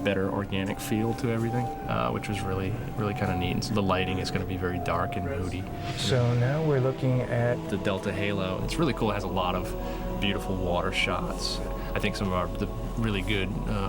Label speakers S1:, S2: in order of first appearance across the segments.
S1: better organic feel to everything, which was really kind of neat. And so the lighting is going to be very dark and moody.
S2: So now we're looking at
S1: the Delta Halo. It's really cool. It has a lot of beautiful water shots. I think some of the really good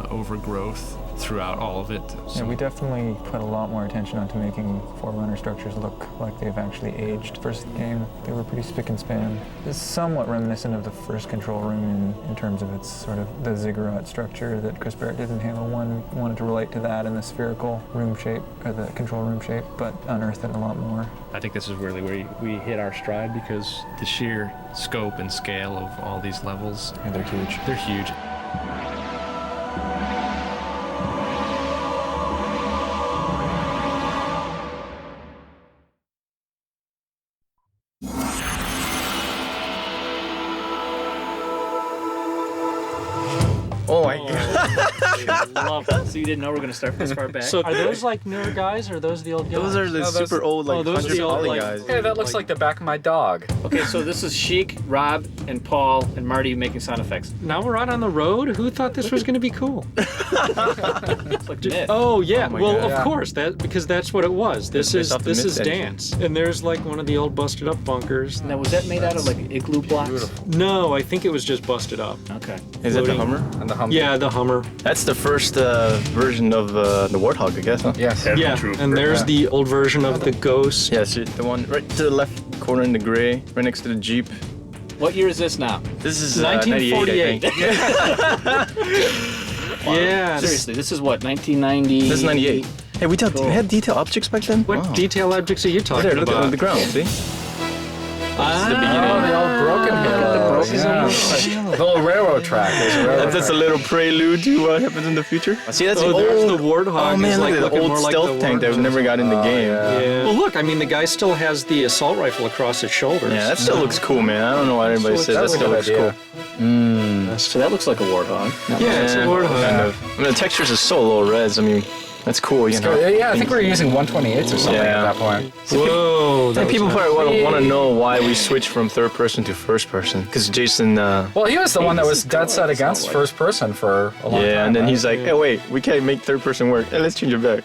S1: overgrowth throughout all of it.
S2: Yeah, we definitely put a lot more attention onto making Forerunner structures look like they've actually aged. First game, they were pretty spick and span. It's somewhat reminiscent of the first control room in terms of its sort of the ziggurat structure that Chris Barrett did in Halo 1. Wanted to relate to that in the spherical room shape, or the control room shape, but unearthed it a lot more.
S1: I think this is really where we hit our stride, because the sheer scope and scale of all these levels.
S2: Yeah, they're huge.
S1: They're huge.
S3: Oh my god.
S4: Love it. So you didn't know we were going to start this far back?
S5: So are those like newer guys, or are those the old guys?
S3: Those are the super old, like,
S5: those are the
S3: 100
S5: old,
S3: poly
S5: like-
S3: guys.
S6: Hey, that looks like the back of my dog.
S4: Okay, so this is Sheik, Rob, and Paul, and Marty making sound effects.
S5: Now we're out on the road? Who thought this was going to be cool?
S4: It's like myth.
S5: Oh yeah,
S3: Oh my
S5: well
S3: God.
S5: of course, because that's what it was. This
S3: It's
S5: is
S3: off the
S5: this
S3: Myth
S5: is
S3: engine.
S5: dance, and there's like one of the old busted up bunkers.
S4: Now, was that made out of like igloo blocks?
S6: Beautiful.
S5: No, I think it was just busted up.
S4: Okay.
S3: Is that the
S5: Floating.
S3: Hummer?
S6: And the Humvee.
S5: Yeah, the Hummer.
S3: That's the first version of the Warthog, I guess, huh?
S6: Yes.
S5: Yeah, and there's the old version of the Ghost.
S3: Yeah, so the one right to the left corner in the gray, right next to the Jeep.
S4: What year is this now?
S3: This is
S5: 1948.
S3: 98, I think.
S5: Yeah.
S4: Seriously, this is what, 1990?
S3: This is 98. Hey, we had detail objects back then?
S5: What
S3: Wow.
S5: detail objects are you talking
S3: There, look
S5: about?
S3: at the ground, see?
S5: Ah,
S3: the beginning.
S6: Oh, the old broken Halo.
S5: yeah.
S6: The old railroad track. There's a railroad
S3: That's a
S6: track.
S3: little prelude to what happens in the future. See, that's
S5: Oh,
S3: the
S5: there's
S3: old...
S5: the Warthog.
S3: Oh man,
S5: It's
S3: look
S5: like
S3: at the
S5: looking
S3: old
S5: more like
S3: stealth
S5: the
S3: tank that
S5: Warthog.
S3: never got in the game.
S5: Yeah. Well, look, I mean, the guy still has the assault rifle across his shoulders.
S3: Yeah, that still looks cool, man. I don't know why everybody says that
S6: That's a
S3: still
S6: good
S3: looks
S6: idea.
S3: cool.
S4: So that looks like a Warthog.
S5: Yeah, it's a Warthog.
S3: Kind of. I mean, the textures are so low res. I mean, that's cool, you know.
S6: Yeah, I think we were using 128s or something
S3: Yeah.
S6: at that point.
S5: Whoa. that
S3: And
S5: was
S3: people
S5: nice.
S3: probably want to know why we switched from third person to first person. Because Jason,
S6: Well, he was the one that was dead set against first person for a long time.
S3: yeah, and then
S6: right?
S3: he's like, hey, wait, we can't make third person work. Hey, let's change it back.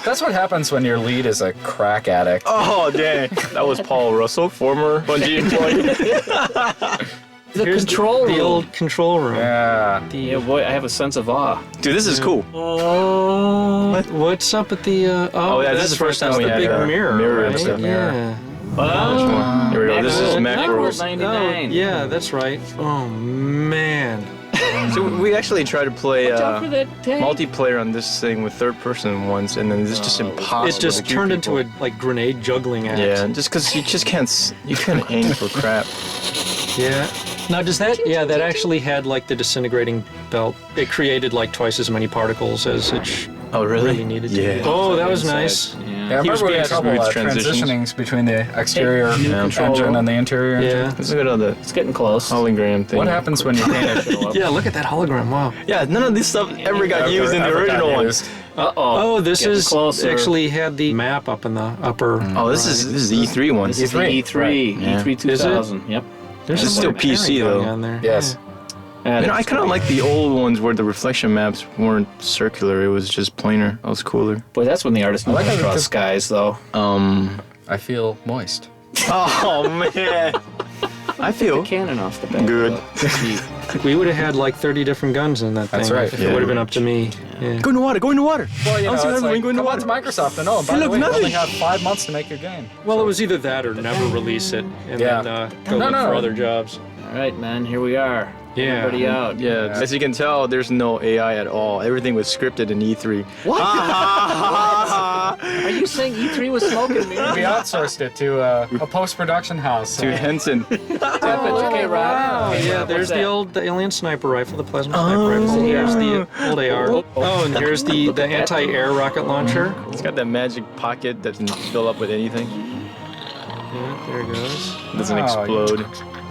S6: That's what happens when your lead is a crack addict.
S3: Oh, dang. That was Paul Russell, former Bungie employee.
S4: The
S5: Here's
S4: control
S5: the
S4: room.
S5: old control room.
S6: Yeah.
S4: Yeah, boy, I have a sense of awe.
S3: Dude, this is cool.
S5: Oh, what's up at the?
S3: Oh, yeah, this
S5: that's
S3: is the first
S5: right,
S3: time we
S5: that's
S3: had
S5: the big
S3: a
S5: mirror,
S3: mirror and
S5: right?
S3: stuff.
S5: Yeah.
S4: Oh,
S3: Here we go. This is
S4: Macworld
S3: macros.
S4: 99.
S5: Oh, yeah, that's right. Oh man.
S3: So we actually tried to play
S4: Watch out for that tank.
S3: multiplayer on this thing with third person once, and then it's just impossible.
S5: It just
S3: to do
S5: turned
S3: people.
S5: into a like grenade juggling act.
S3: Yeah, just because you just can't you couldn't aim for crap.
S5: Yeah. Now does that? Yeah, that actually had like the disintegrating belt. It created like twice as many particles as it
S3: Oh
S5: really needed to.
S3: Yeah.
S5: Oh, that was nice.
S6: Yeah, I
S3: He was
S6: remember we
S3: being
S6: had trouble
S3: smooth transitions.
S6: transitionings between the exterior
S4: New control room.
S6: engine and the interior engine.
S5: Yeah.
S3: Let's look at all the
S4: It's getting close.
S3: hologram thing.
S6: What happens when you paint it?
S5: Yeah, look at that hologram. Wow.
S3: Yeah, none of this stuff ever got used in the
S6: Ever got
S3: original one.
S6: used.
S4: Uh-oh.
S5: Oh, this
S4: Getting
S5: is
S4: closer.
S5: actually had the map up in the upper.
S3: Oh, this is the E3 one.
S4: This is the E3.
S3: Yeah.
S4: E3 2000. Yep.
S5: There's
S3: It's
S5: some
S3: still
S5: repairing
S3: PC
S5: going
S3: though.
S5: on there.
S6: Yes.
S3: You know, I kind of like the old ones where the reflection maps weren't circular; it was just planar. That was cooler.
S4: Boy, that's when the artist knew
S6: like
S4: how to
S6: how
S4: draw
S6: the-
S4: skies, though.
S6: I feel moist.
S3: Oh man, I feel
S4: Cannon off the back.
S3: good.
S5: We would have had like 30 different guns in that thing.
S6: That's right.
S5: If
S3: Yeah.
S5: it would have been up to me. Yeah.
S3: Go in the water. Go in the water.
S6: Well, you know,
S3: I'll see
S6: it's
S3: everyone
S6: like,
S3: go in the
S6: come on to
S3: water.
S6: Microsoft and oh, by
S3: Hey,
S6: the
S3: look,
S6: way, you only
S3: nothing.
S6: have 5 months to make your game.
S5: Well, it was either that or never release it and
S6: Yeah.
S5: then go
S6: No,
S5: look
S6: no.
S5: for other jobs.
S4: All right, man, here we are.
S5: Yeah.
S4: Everybody out.
S3: Yeah, as you can tell, there's no AI at all. Everything was scripted in E3.
S4: What? Are you saying E3 was smoking
S6: We
S4: mirrors?
S6: outsourced it to a post-production house.
S3: To Henson.
S4: Okay, Rob.
S5: Oh,
S4: Okay,
S5: yeah,
S4: Rob,
S5: there's
S4: what's
S5: the alien sniper rifle, the plasma sniper rifle. Here's the old AR. Oh, and here's the anti-air rocket launcher.
S3: It's got that magic pocket that doesn't fill up with anything.
S5: Yeah, there it goes.
S3: It doesn't
S6: Oh,
S3: explode.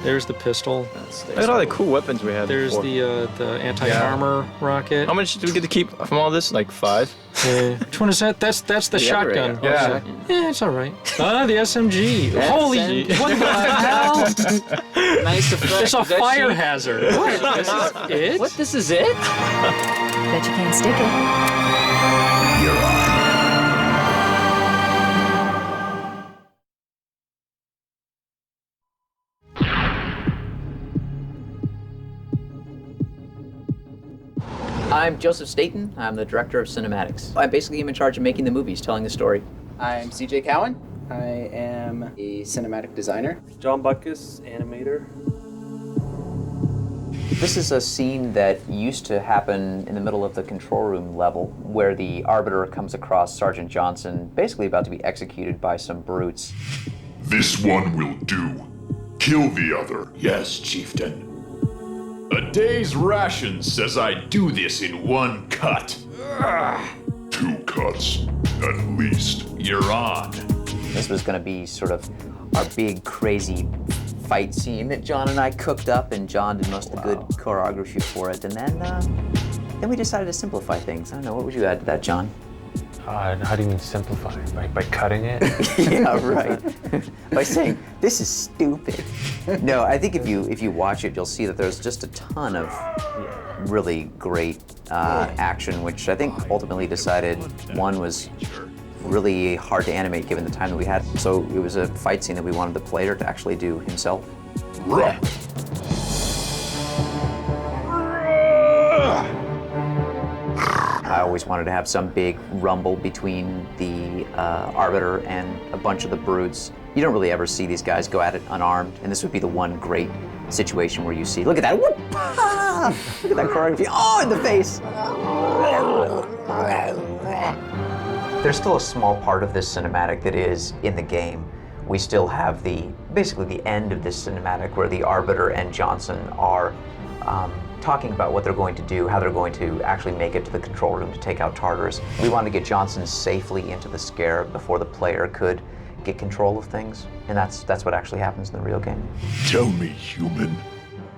S5: There's the pistol.
S3: Look at all the cool weapons we had
S5: There's
S3: before.
S5: the anti-armor rocket.
S3: How much did we get to keep from all this? Like 5?
S5: Yeah. Which one is that? That's the
S4: other
S5: shotgun.
S4: AR.
S6: Yeah.
S5: Yeah, it's all right. Ah, the SMG. Holy,
S4: SMG.
S5: what the hell?
S4: Nice effect.
S5: It's a
S4: Is that
S5: fire
S4: cheap?
S5: hazard. What? This is it?
S4: What? This is it?
S7: Bet you can't stick it.
S8: You're on.
S9: I'm Joseph Staten. I'm the director of cinematics. I basically am in charge of making the movies, telling the story.
S10: I'm CJ Cowan. I am a cinematic designer.
S11: John Buckus, animator.
S9: This is a scene that used to happen in the middle of the control room level, where the Arbiter comes across Sergeant Johnson, basically about to be executed by some brutes.
S12: This one will do. Kill the other.
S8: Yes, Chieftain.
S12: A day's ration says I do this in one cut. 2 cuts, at least. You're on.
S9: This was going to be sort of our big, crazy fight scene that John and I cooked up, and John did most of the good choreography for it. And then we decided to simplify things. I don't know, what would you add to that, John?
S2: How do you mean simplify? By cutting it?
S9: Yeah, right. By saying, this is stupid. No, I think if you watch it, you'll see that there's just a ton of really great action, which I think ultimately decided one was really hard to animate given the time that we had. So it was a fight scene that we wanted the player to actually do himself.
S12: Run.
S9: I always wanted to have some big rumble between the Arbiter and a bunch of the brutes. You don't really ever see these guys go at it unarmed, and this would be the one great situation where you see, look at that, whoop, ah! Look at that choreography, oh, in the face. There's still a small part of this cinematic that is in the game. We still have basically the end of this cinematic where the Arbiter and Johnson are talking about what they're going to do, how they're going to actually make it to the control room to take out Tartarus. We wanted to get Johnson safely into the Scarab before the player could get control of things, and that's what actually happens in the real game.
S12: Tell me, human,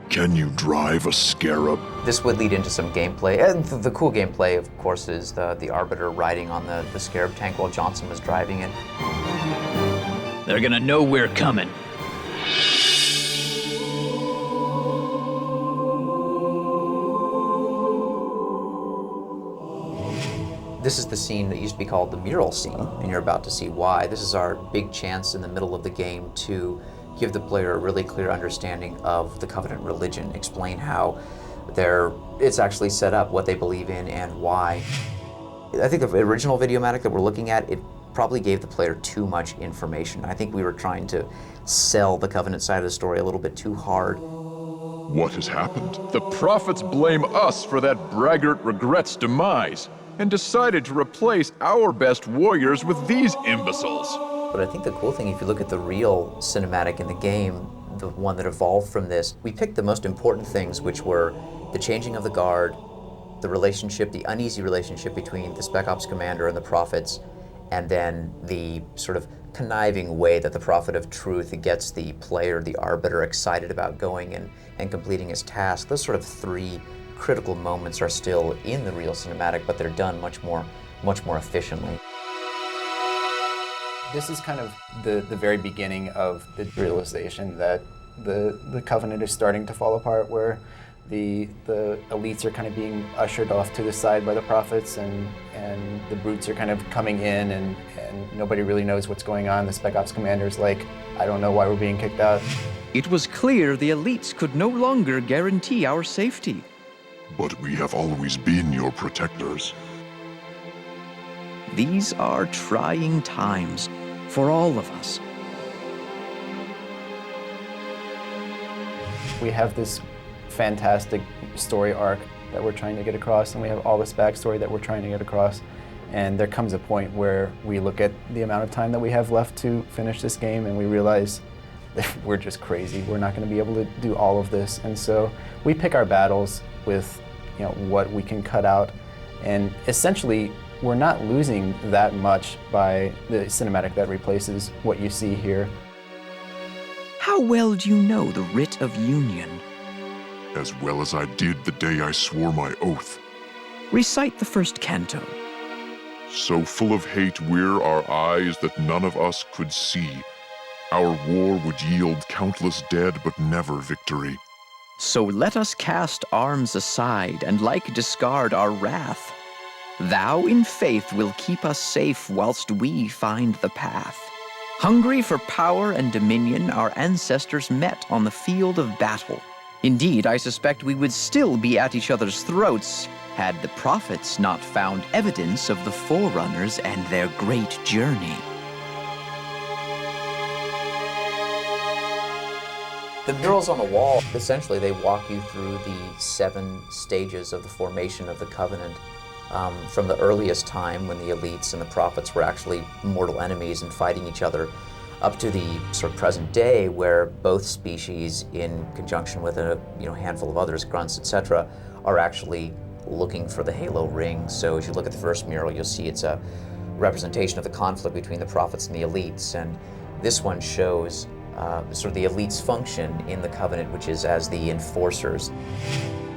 S12: can you drive a Scarab?
S9: This would lead into some gameplay. And the cool gameplay, of course, is the Arbiter riding on the Scarab tank while Johnson was driving it.
S8: They're gonna know we're coming.
S9: This is the scene that used to be called the mural scene, and you're about to see why. This is our big chance in the middle of the game to give the player a really clear understanding of the Covenant religion, explain how it's actually set up, what they believe in, and why. I think the original Videomatic that we're looking at, it probably gave the player too much information. I think we were trying to sell the Covenant side of the story a little bit too hard.
S12: What has happened? The prophets blame us for that braggart Regret's demise, and decided to replace our best warriors with these imbeciles.
S9: But I think the cool thing, if you look at the real cinematic in the game, the one that evolved from this, we picked the most important things, which were the changing of the guard, the relationship, the uneasy relationship between the Spec Ops commander and the prophets, and then the sort of conniving way that the Prophet of Truth gets the player, the Arbiter, excited about going and completing his task. Those sort of 3 critical moments are still in the real cinematic, but they're done much more efficiently.
S10: This is kind of the very beginning of the realization that the Covenant is starting to fall apart, where the elites are kind of being ushered off to the side by the prophets, and the brutes are kind of coming in, and nobody really knows what's going on. The Spec Ops commander's like, I don't know why we're being kicked out.
S13: It was clear the elites could no longer guarantee our safety.
S12: But we have always been your protectors.
S13: These are trying times for all of us.
S10: We have this fantastic story arc that we're trying to get across, and we have all this backstory that we're trying to get across. And there comes a point where we look at the amount of time that we have left to finish this game, and we realize that we're just crazy. We're not going to be able to do all of this. And so we pick our battles with, what we can cut out. And essentially, we're not losing that much by the cinematic that replaces what you see here.
S13: How well do you know the Writ of Union?
S12: As well as I did the day I swore my oath.
S13: Recite the first canto.
S12: So full of hate were our eyes that none of us could see. Our war would yield countless dead, but never victory.
S13: So let us cast arms aside and like discard our wrath. Thou in faith will keep us safe whilst we find the path. Hungry for power and dominion, our ancestors met on the field of battle. Indeed, I suspect we would still be at each other's throats had the prophets not found evidence of the Forerunners and their great journey.
S9: The murals on the wall, essentially they walk you through the 7 stages of the formation of the Covenant. From the earliest time when the elites and the prophets were actually mortal enemies and fighting each other, up to the sort of present day where both species, in conjunction with a handful of others, grunts, etc., are actually looking for the halo ring. So as you look at the first mural, you'll see it's a representation of the conflict between the prophets and the elites, and this one shows sort of the elites' function in the Covenant, which is as the enforcers.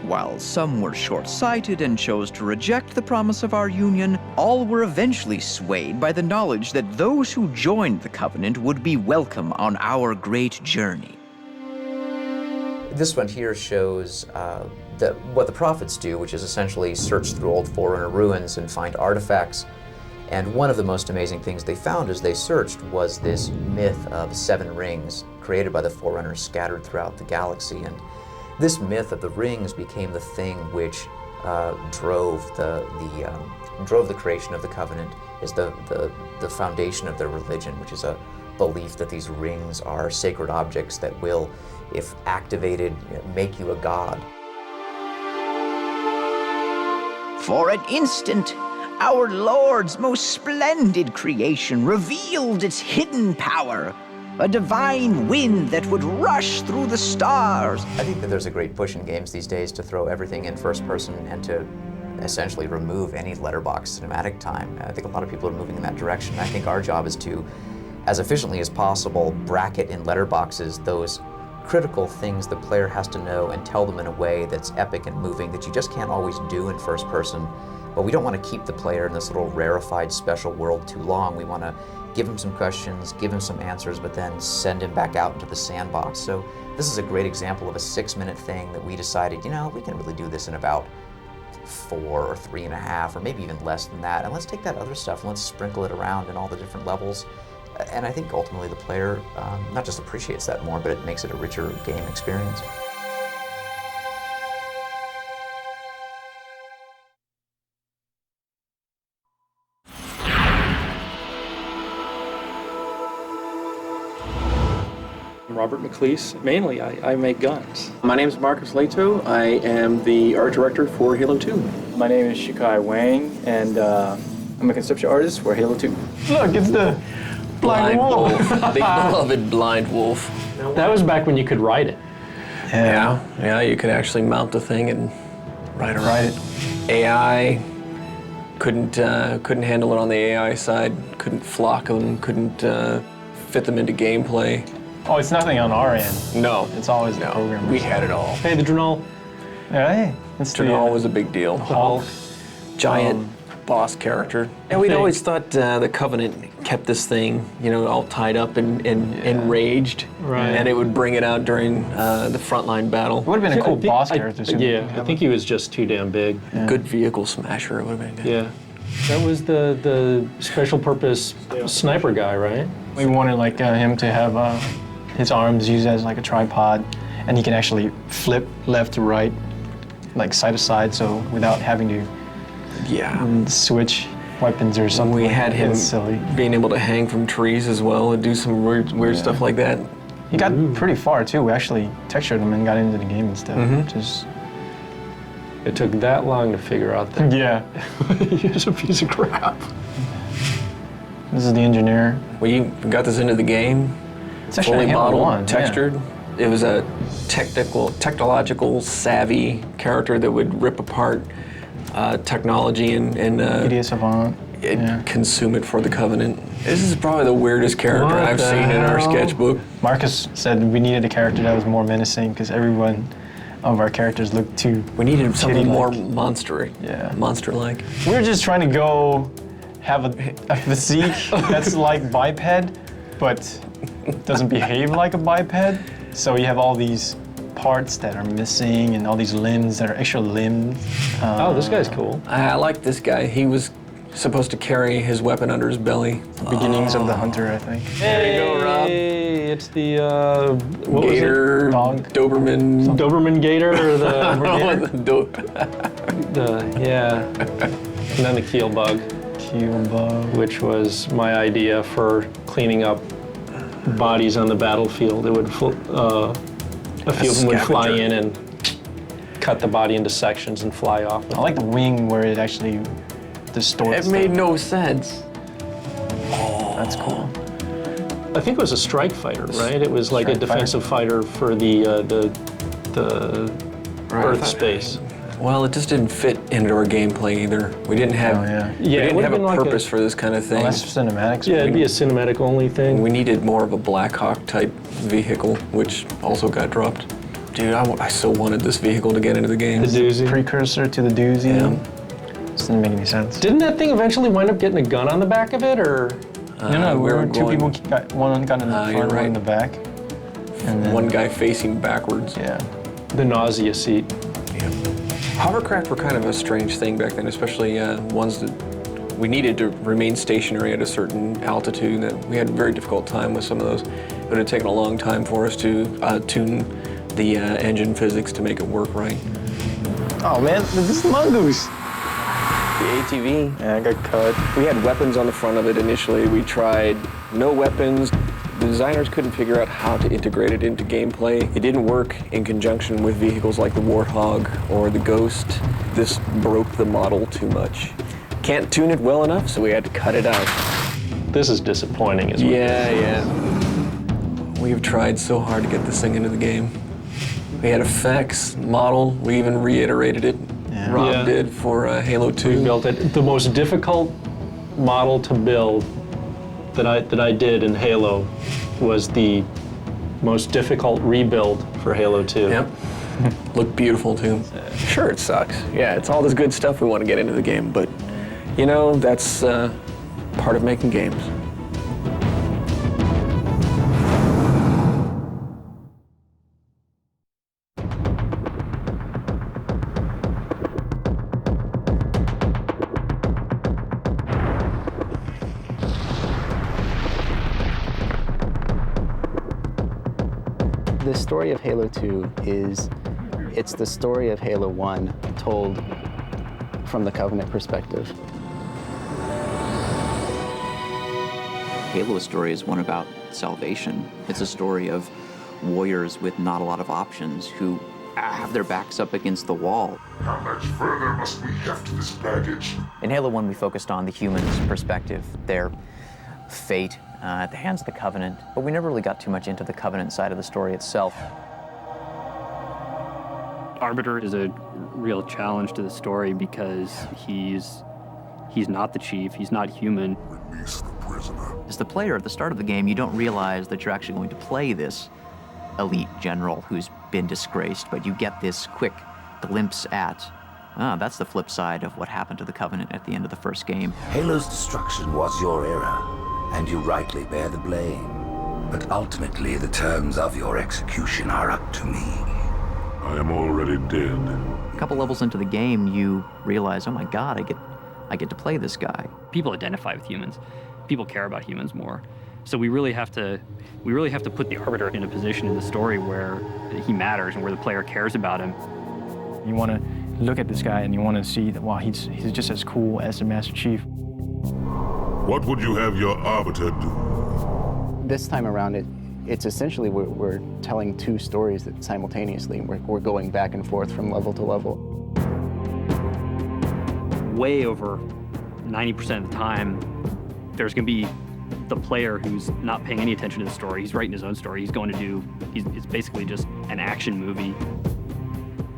S13: While some were short-sighted and chose to reject the promise of our union, all were eventually swayed by the knowledge that those who joined the Covenant would be welcome on our great journey.
S9: This one here shows what the prophets do, which is essentially search through old Forerunner ruins and find artifacts. And one of the most amazing things they found as they searched was this myth of 7 rings created by the Forerunners scattered throughout the galaxy. And this myth of the rings became the thing which drove the creation of the Covenant, is the foundation of their religion, which is a belief that these rings are sacred objects that will, if activated, make you a god.
S13: For an instant, our Lord's most splendid creation revealed its hidden power, a divine wind that would rush through the stars.
S9: I think that there's a great push in games these days to throw everything in first person and to essentially remove any letterbox cinematic time. I think a lot of people are moving in that direction. I think our job is to, as efficiently as possible, bracket in letterboxes those critical things the player has to know and tell them in a way that's epic and moving that you just can't always do in first person. But we don't want to keep the player in this little rarefied special world too long. We want to give him some questions, give him some answers, but then send him back out into the sandbox. So this is a great example of a 6-minute thing that we decided, we can really do this in about 4 or 3.5, or maybe even less than that. And let's take that other stuff and let's sprinkle it around in all the different levels. And I think ultimately the player not just appreciates that more, but it makes it a richer game experience.
S5: Robert McLeese. Mainly, I make guns.
S14: My name is Marcus Leto. I am the art director for Halo 2.
S6: My name is Shikai Wang, and I'm a conceptual artist for Halo 2. Look, it's the blind wolf.
S14: The beloved blind wolf.
S5: That was back when you could ride it.
S14: Yeah, you could actually mount the thing and ride it. AI couldn't handle it on the AI side. Couldn't flock them. Couldn't fit them into gameplay.
S6: Oh, it's nothing on our end.
S14: No.
S6: It's always the programmers.
S14: We had it all.
S5: Hey, the Drenal.
S6: Yeah, hey.
S14: Drenal was a big deal.
S5: Hulk.
S14: Giant boss character. And we'd always thought the Covenant kept this thing, all tied up and enraged.
S5: Right.
S14: And it would bring it out during the frontline battle.
S6: It would have been a cool boss character.
S5: I think he was just too damn big.
S14: Yeah. Good vehicle smasher, it would have been good.
S5: Yeah. That was the special purpose sniper guy, right?
S6: We wanted him to have his arms used as like a tripod, and he can actually flip left to right, like side to side, so without having to switch weapons or something.
S14: We had him
S6: silly.
S14: being able to hang from trees as well and do some weird stuff like that.
S6: He got pretty far too. We actually textured him and got into the game and stuff.
S5: It took that long to figure out that.
S6: Yeah.
S5: He's a piece of crap.
S6: This is the engineer.
S14: We got this into the game.
S6: It's actually
S14: fully modeled,
S6: 1,
S14: textured. Yeah. It was a technological savvy character that would rip apart technology and
S6: idiot savant.
S14: Consume it for the Covenant. This is probably the weirdest character I've seen in our sketchbook.
S6: Marcus said we needed a character that was more menacing because everyone of our characters looked too.
S14: We needed something more monster-y.
S6: Yeah.
S14: Monster-like.
S6: We were just trying to go have a physique that's like biped, but doesn't behave like a biped. So you have all these parts that are missing and all these limbs that are extra limbs.
S5: Oh, this guy's cool.
S14: I like this guy. He was supposed to carry his weapon under his belly.
S6: Beginnings of the Hunter, I think.
S14: There you go, Rob.
S5: Hey, it's the what
S14: Gator,
S5: was it?
S14: Doberman.
S5: Doberman Gator or the yeah. And then the keel bug.
S6: Keel bug.
S5: Which was my idea for cleaning up bodies on the battlefield. It would a few of them would fly in and cut the body into sections and fly off.
S6: I like the wing where it actually distorts.
S14: It made no sense.
S6: Oh, that's cool.
S5: I think it was a strike fighter, right? It was like a defensive fighter for the Earth space.
S14: Well, it just didn't fit into our gameplay either. We didn't have, we didn't have a purpose for this kind of thing.
S6: Well, that's cinematics.
S5: Yeah, it'd be a cinematic only thing.
S14: We needed more of a Black Hawk type vehicle, which also got dropped. Dude, I so wanted this vehicle to get into the game.
S5: The doozy.
S6: Precursor to the doozy.
S14: Yeah.
S6: This didn't make any sense.
S5: Didn't that thing eventually wind up getting a gun on the back of it, or?
S6: No, we were two people got one gun in the front, one in the back.
S14: And then one guy facing backwards.
S6: Yeah.
S5: The nausea seat.
S14: Yeah. Hovercraft were kind of a strange thing back then, especially ones that we needed to remain stationary at a certain altitude. That we had a very difficult time with some of those. It would have taken a long time for us to tune the engine physics to make it work right.
S6: Oh man, this is the mongoose.
S14: The ATV.
S6: Yeah, I got cut.
S14: We had weapons on the front of it initially. We tried no weapons. The designers couldn't figure out how to integrate it into gameplay. It didn't work in conjunction with vehicles like the Warthog or the Ghost. This broke the model too much. Can't tune it well enough, so we had to cut it out.
S5: This is disappointing as well.
S14: Yeah. We've tried so hard to get this thing into the game. We had effects, model, we even reiterated it.
S6: Yeah.
S14: Rob did for Halo 2.
S5: We built it. The most difficult model to build that I did in Halo was the most difficult rebuild for Halo 2.
S14: Yep. Looked beautiful too. Sure, it sucks. Yeah, it's all this good stuff we want to get into the game, but you know, that's part of making games.
S10: The story of Halo 2 it's the story of Halo 1 told from the Covenant perspective.
S13: Halo's story is one about salvation. It's a story of warriors with not a lot of options who have their backs up against the wall.
S15: How much further must we heft this baggage?
S9: In Halo 1, we focused on the humans' perspective, their fate at the hands of the Covenant, but we never really got too much into the Covenant side of the story itself.
S16: Arbiter is a real challenge to the story because he's not the chief, he's not human.
S15: Release the prisoner.
S9: As the player at the start of the game, you don't realize that you're actually going to play this elite general who's been disgraced, but you get this quick glimpse at, that's the flip side of what happened to the Covenant at the end of the first game.
S17: Halo's destruction was your error, and you rightly bear the blame. But ultimately, the terms of your execution are up to me.
S15: I am already dead.
S9: A couple levels into the game, you realize, oh my God, I get to play this guy.
S16: People identify with humans. People care about humans more. So we really have to put the Arbiter in a position in the story where he matters and where the player cares about him.
S6: You want to look at this guy and you want to see that, wow, he's just as cool as the Master Chief.
S15: What would you have your Arbiter do?
S10: This time around, it's essentially we're telling two stories that simultaneously. We're going back and forth from level to level.
S16: Way over 90% of the time, there's going to be the player who's not paying any attention to the story. He's writing his own story. It's basically just an action movie.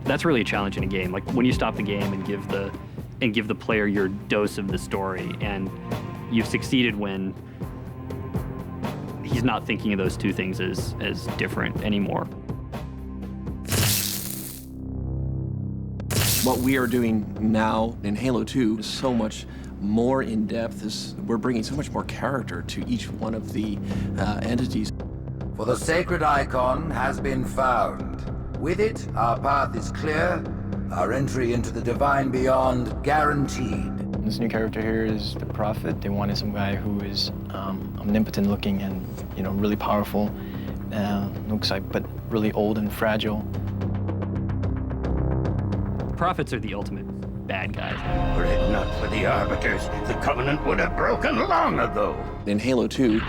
S16: That's really a challenge in a game. Like when you stop the game and give the player your dose of the story, and you've succeeded when he's not thinking of those two things as different anymore.
S14: What we are doing now in Halo 2 is so much more in depth. We're bringing so much more character to each one of the entities.
S17: For the sacred icon has been found. With it, our path is clear, our entry into the divine beyond guaranteed.
S6: This new character here is the Prophet. They wanted some guy who is omnipotent looking and, you know, really powerful. Looks like, but really old and fragile.
S16: Prophets are the ultimate bad guys.
S17: Were it not for the Arbiters, the Covenant would have broken long ago.
S14: In Halo 2,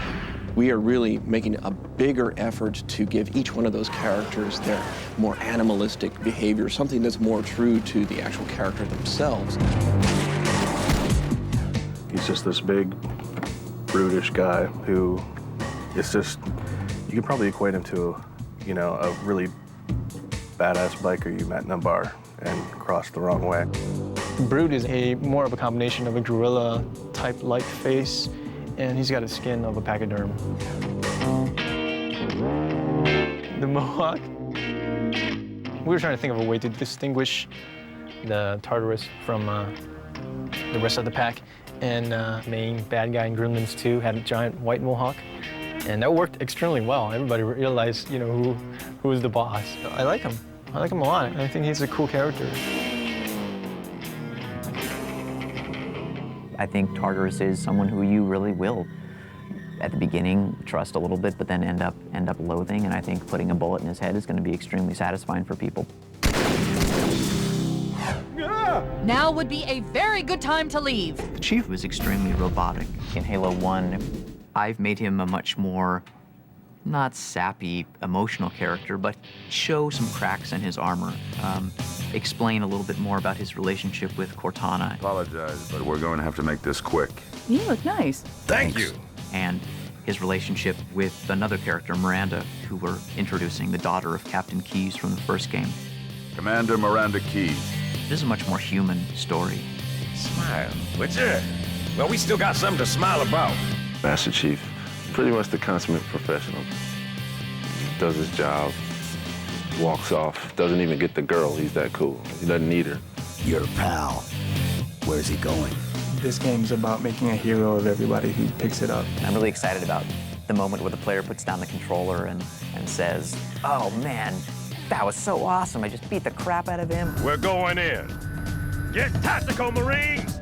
S14: we are really making a bigger effort to give each one of those characters their more animalistic behavior, something that's more true to the actual character themselves.
S18: He's just this big, brutish guy who is just, you could probably equate him to, you know, a really badass biker you met in a bar and crossed the wrong way.
S6: Brute is more of a combination of a gorilla type like face, and he's got a skin of a pachyderm. The Mohawk. We were trying to think of a way to distinguish the Tartarus from the rest of the pack, and main bad guy in Gremlins 2 had a giant white Mohawk, and that worked extremely well. Everybody realized, you know, who was the boss. I like him. I like him a lot. I think he's a cool character.
S9: I think Tartarus is someone who you really will, at the beginning, trust a little bit, but then end up loathing. And I think putting a bullet in his head is going to be extremely satisfying for people.
S19: Now would be a very good time to leave.
S9: The Chief was extremely robotic. In Halo 1, I've made him a much more, not sappy, emotional character, but show some cracks in his armor. Explain a little bit more about his relationship with Cortana.
S20: Apologize, but we're going to have to make this quick.
S19: You look nice.
S20: Thank you.
S9: And his relationship with another character, Miranda, who we're introducing, the daughter of Captain Keyes from the first game.
S20: Commander Miranda Keyes.
S9: This is a much more human story.
S21: Smile, would you? Well, we still got something to smile about.
S18: Master Chief, pretty much the consummate professional. Does his job, walks off, doesn't even get the girl. He's that cool. He doesn't need her.
S17: Your pal. Where's he going?
S2: This game's about making a hero of everybody who picks it up.
S9: I'm really excited about the moment where the player puts down the controller and says, "Oh man, that was so awesome. I just beat the crap out of him."
S21: We're going in. Get tactical, Marines!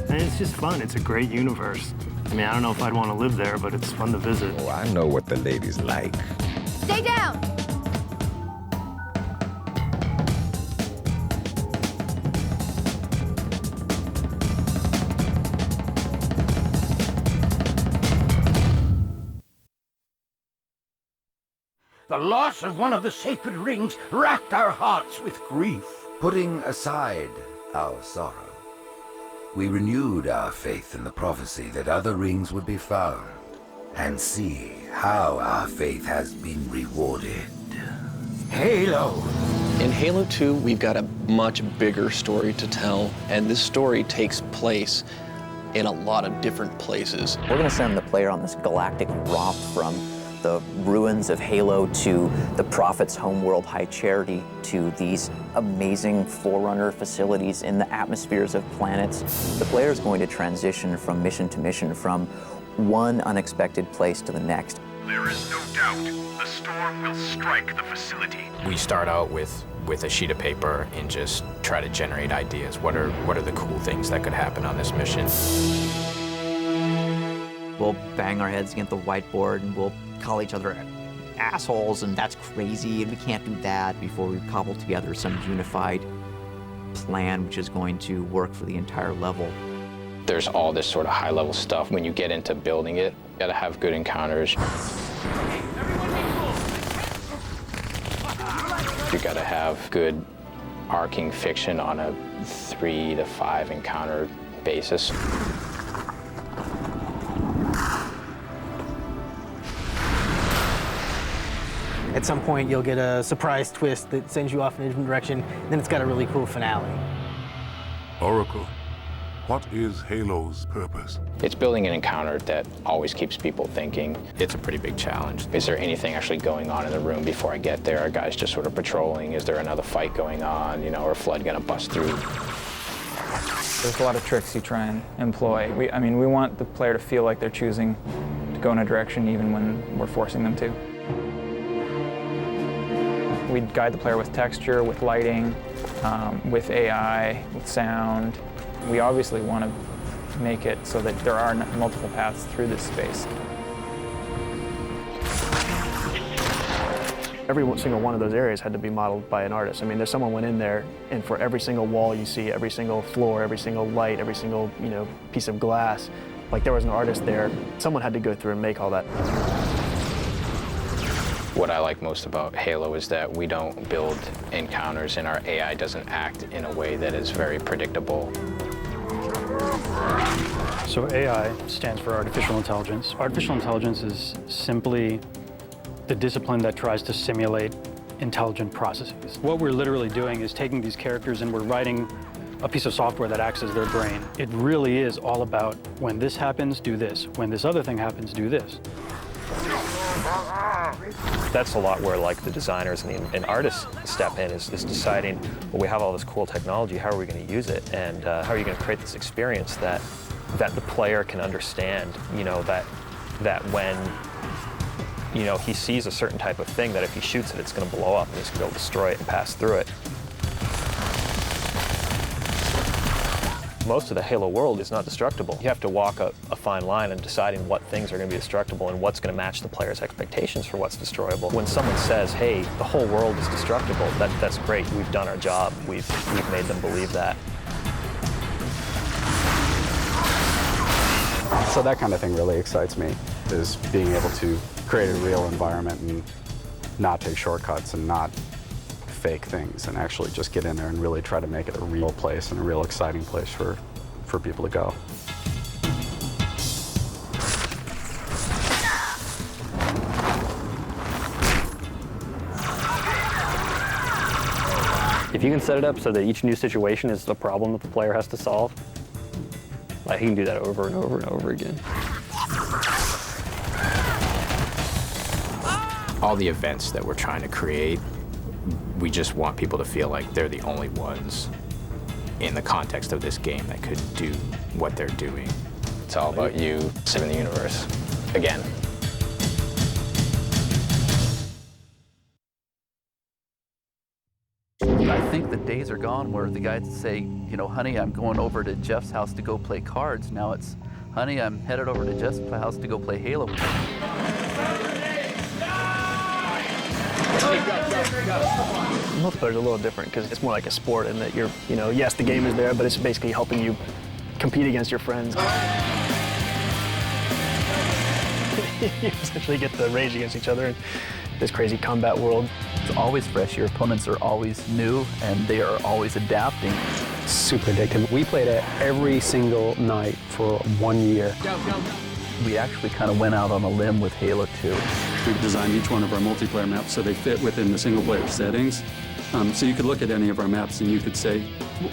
S22: And it's just fun. It's a great universe. I mean, I don't know if I'd want to live there, but it's fun to visit.
S21: Oh, I know what the ladies like.
S19: Stay down!
S17: The loss of one of the sacred rings racked our hearts with grief. Putting aside our sorrow, we renewed our faith in the prophecy that other rings would be found, and see how our faith has been rewarded. Halo!
S14: In Halo 2, we've got a much bigger story to tell, and this story takes place in a lot of different places.
S9: We're going to send the player on this galactic romp from the ruins of Halo to the Prophet's homeworld High Charity to these amazing Forerunner facilities in the atmospheres of planets. The player is going to transition from mission to mission, from one unexpected place to the next.
S21: There is no doubt the storm will strike the facility.
S23: We start out with a sheet of paper and just try to generate ideas. What are the cool things that could happen on this mission?
S9: We'll bang our heads against the whiteboard and we'll call each other assholes, and that's crazy, and we can't do that, before we've cobbled together some unified plan which is going to work for the entire level.
S3: There's all this sort of high-level stuff. When you get into building it, you gotta have good encounters. You gotta have good arcing fiction on a 3 to 5 encounter basis.
S24: At some point, you'll get a surprise twist that sends you off in a different direction, and then it's got a really cool finale.
S15: Oracle, what is Halo's purpose?
S3: It's building an encounter that always keeps people thinking. It's a pretty big challenge. Is there anything actually going on in the room before I get there? Are guys just sort of patrolling? Is there another fight going on? You know, or a flood gonna bust through?
S2: There's a lot of tricks you try and employ. We want the player to feel like they're choosing to go in a direction even when we're forcing them to. We'd guide the player with texture, with lighting, with AI, with sound. We obviously want to make it so that there are multiple paths through this space.
S6: Every single one of those areas had to be modeled by an artist. I mean, there's someone went in there, and for every single wall you see, every single floor, every single light, every single piece of glass, like there was an artist there. Someone had to go through and make all that.
S3: What I like most about Halo is that we don't build encounters and our AI doesn't act in a way that is very predictable.
S1: So AI stands for artificial intelligence. Artificial intelligence is simply the discipline that tries to simulate intelligent processes. What we're literally doing is taking these characters and we're writing a piece of software that acts as their brain. It really is all about when this happens, do this. When this other thing happens, do this.
S4: That's a lot where like the designers and artists step in is deciding, well, we have all this cool technology, how are we going to use it? And how are you going to create this experience that the player can understand, that when he sees a certain type of thing, that if he shoots it, it's going to blow up and he's going to be able to destroy it and pass through it. Most of the Halo world is not destructible. You have to walk a fine line in deciding what things are going to be destructible and what's going to match the player's expectations for what's destroyable. When someone says, hey, the whole world is destructible, that's great. We've done our job. We've made them believe that.
S7: So that kind of thing really excites me, is being able to create a real environment and not take shortcuts and not fake things and actually just get in there and really try to make it a real place and a real exciting place for people to go.
S16: If you can set it up so that each new situation is the problem that the player has to solve, like he can do that over and over and over again.
S3: All the events that we're trying to create, we just want people to feel like they're the only ones in the context of this game that could do what they're doing. It's all about you saving the universe again.
S11: I think the days are gone where the guys say, honey, I'm going over to Jeff's house to go play cards. Now it's, honey, I'm headed over to Jeff's house to go play Halo.
S6: Multiplayer is a little different because it's more like a sport in that you're, yes, the game is there, but it's basically helping you compete against your friends. You essentially get to rage against each other in this crazy combat world.
S11: It's always fresh. Your opponents are always new, and they are always adapting.
S25: Super addictive. We played it every single night for 1 year.
S11: We actually kind of went out on a limb with Halo 2.
S26: We've designed each one of our multiplayer maps so they fit within the single-player settings. So you could look at any of our maps and you could say,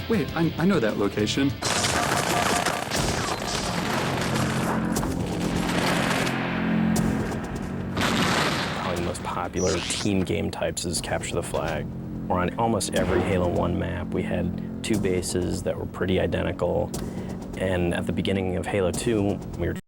S26: wait, I know that location.
S27: Probably the most popular team game types is Capture the Flag. We're on almost every Halo 1 map. We had 2 bases that were pretty identical. And at the beginning of Halo 2, we were